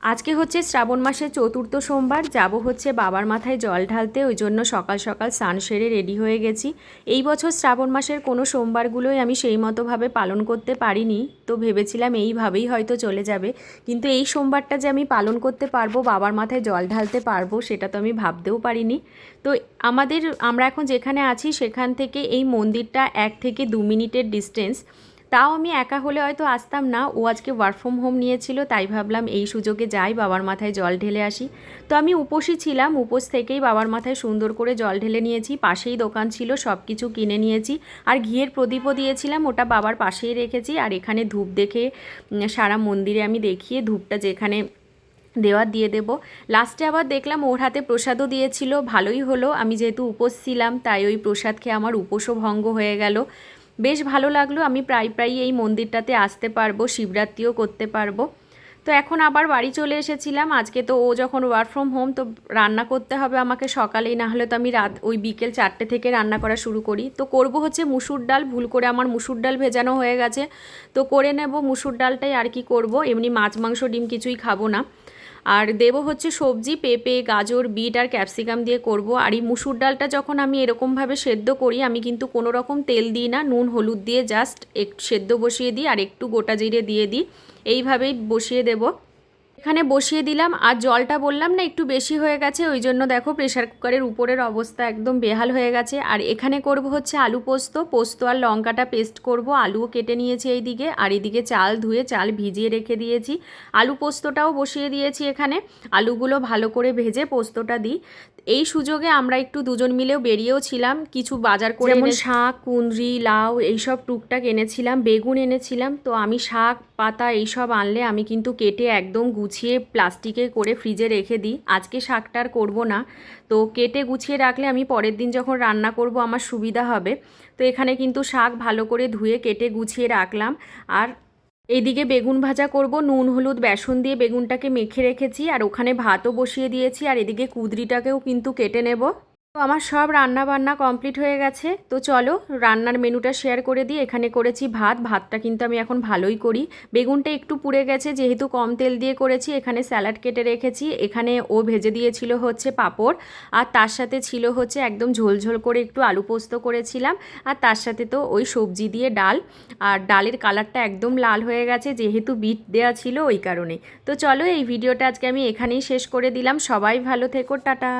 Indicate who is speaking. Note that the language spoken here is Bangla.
Speaker 1: আজকে হচ্ছে শ্রাবণ মাসের চতুর্থ সোমবার, যাব হচ্ছে বাবার মাথায় জল ঢালতে। ওই জন্য সকাল সকাল স্নান সেরে রেডি হয়ে গেছি। এই বছর শ্রাবণ মাসের কোনো সোমবারগুলোই আমি সেই মতোভাবে পালন করতে পারিনি, তো ভেবেছিলাম এইভাবেই হয়তো চলে যাবে। কিন্তু এই সোমবারটা যে আমি পালন করতে পারবো, বাবার মাথায় জল ঢালতে পারবো, সেটা তো আমি ভাবতেও পারিনি। তো আমরা এখন যেখানে আছি সেখান থেকে এই মন্দিরটা 1 থেকে 2 মিনিটের ডিস্টেন্স। তাও আমি একা হলে হয়তো আসতাম না, ও আজকে ওয়ার্ক ফ্রম হোম নিয়েছিল, তাই ভাবলাম এই সুযোগে যাই, বাবার মাথায় জল ঢেলে আসি। তো আমি উপোসই ছিলাম, উপোস থেকেই বাবার মাথায় সুন্দর করে জল ঢেলে নিয়েছি। পাশেই দোকান ছিল, সব কিছু কিনে নিয়েছি। আর ঘিয়ের প্রদীপও দিয়েছিলাম, ওটা বাবার পাশেই রেখেছি। আর এখানে ধূপ দেখে সারা মন্দিরে আমি দেখিয়ে ধূপটা যেখানে দেওয়ার দিয়ে দেব। লাস্টে আবার দেখলাম ওর হাতে প্রসাদও দিয়েছিল, ভালোই হলো। আমি যেহেতু উপোস ছিলাম তাই ওই প্রসাদ খেয়ে আমার উপোসও ভঙ্গ হয়ে গেল। বেশ ভালো লাগলো। আমি প্রায় এই মন্দিরটাতে আসতে পারবো, শিবরাত্রিও করতে পারবো। তো এখন আবার বাড়ি চলে এসেছিলাম। আজকে তো ও যখন ওয়ার্ক ফ্রম হোম, তো রান্না করতে হবে আমাকে সকালেই, না হলে তো আমি ওই বিকেল 4টে থেকে রান্না করা শুরু করি। তো করব হচ্ছে মুসুর ডাল। ভুল করে আমার মুসুর ডাল ভেজানো হয়ে গেছে, তো করে নেব মুসুর ডালটাই। আর কি করব, এমনি মাছ মাংস ডিম কিছুই খাবো না। আর দেবো হচ্ছে সবজি, পেঁপে, গাজর, বিট আর ক্যাপসিকাম দিয়ে করব। আর এই মুসুর ডালটা যখন আমি এরকমভাবে সেদ্ধ করি, আমি কিন্তু কোনো রকম তেল দিই না, নুন হলুদ দিয়ে জাস্ট একটু সেদ্ধ বসিয়ে দিই আর একটু গোটা জিরে দিয়ে দিই। এইভাবেই বসিয়ে দেব। এখানে বসিয়ে দিলাম। আর জলটা বললাম না একটু বেশি হয়ে গেছে, ওই জন্য দেখো প্রেশার কুকারের উপরের অবস্থা একদম বেহাল হয়ে গেছে। আর এখানে করব হচ্ছে আলু পোস্ত আর লঙ্কাটা পেস্ট করব। আলুও কেটে নিয়েছি এইদিকে, আর এদিকে চাল ধুয়ে চাল ভিজিয়ে রেখে দিয়েছি। আলু পোস্তটাও বসিয়ে দিয়েছি এখানে। আলুগুলো ভালো করে ভেজে পোস্তটা দিই। এই সুযোগে আমরা একটু দুজন মিলেও বেরিয়েও ছিলাম, কিছু বাজার করে, যেমন শাক, কুঁদরি, লাউ এইসব টুকটাক এনেছিলাম, বেগুন এনেছিলাম। তো আমি শাক পাতা এইসব আনলে আমি কিন্তু কেটে একদম গুছিয়ে প্লাস্টিকে করে ফ্রিজে রেখে দিই। আজকে শাকটা আর করবো না, তো কেটে গুছিয়ে রাখলে আমি পরের দিন যখন রান্না করব আমার সুবিধা হবে। তো এখানে কিন্তু শাক ভালো করে ধুয়ে কেটে গুছিয়ে রাখলাম। আর এইদিকে বেগুন ভাজা করব, নুন হলুদ বেসন দিয়ে বেগুনটাকে মেখে রেখেছি। আর ওখানে ভাতও বসিয়ে দিয়েছি। আর এদিকে কুঁদরিটাকেও কিন্তু কেটে নেব। তো আমার সব রান্না বান্না কমপ্লিট হয়ে গেছে। তো চলো রান্নার মেনুটা শেয়ার করে দিই। এখানে করেছি ভাতটা কিন্তু আমি এখন ভালোই করি। বেগুনটা একটু পুড়ে গেছে, যেহেতু কম তেল দিয়ে করেছি। এখানে স্যালাড কেটে রেখেছি। এখানে ও ভেজে দিয়েছিল হচ্ছে পাঁপড়, আর তার সাথে ছিল হচ্ছে একদম ঝোলঝোল করে একটু আলু পোস্ত করেছিলাম। আর তার সাথে তো ওই সবজি দিয়ে ডাল। আর ডালের কালারটা একদম লাল হয়ে গেছে, যেহেতু বিট দেওয়া ছিল ওই কারণে। তো চলো এই ভিডিওটা আজকে আমি এখানেই শেষ করে দিলাম। সবাই ভালো থেকো, টাটা।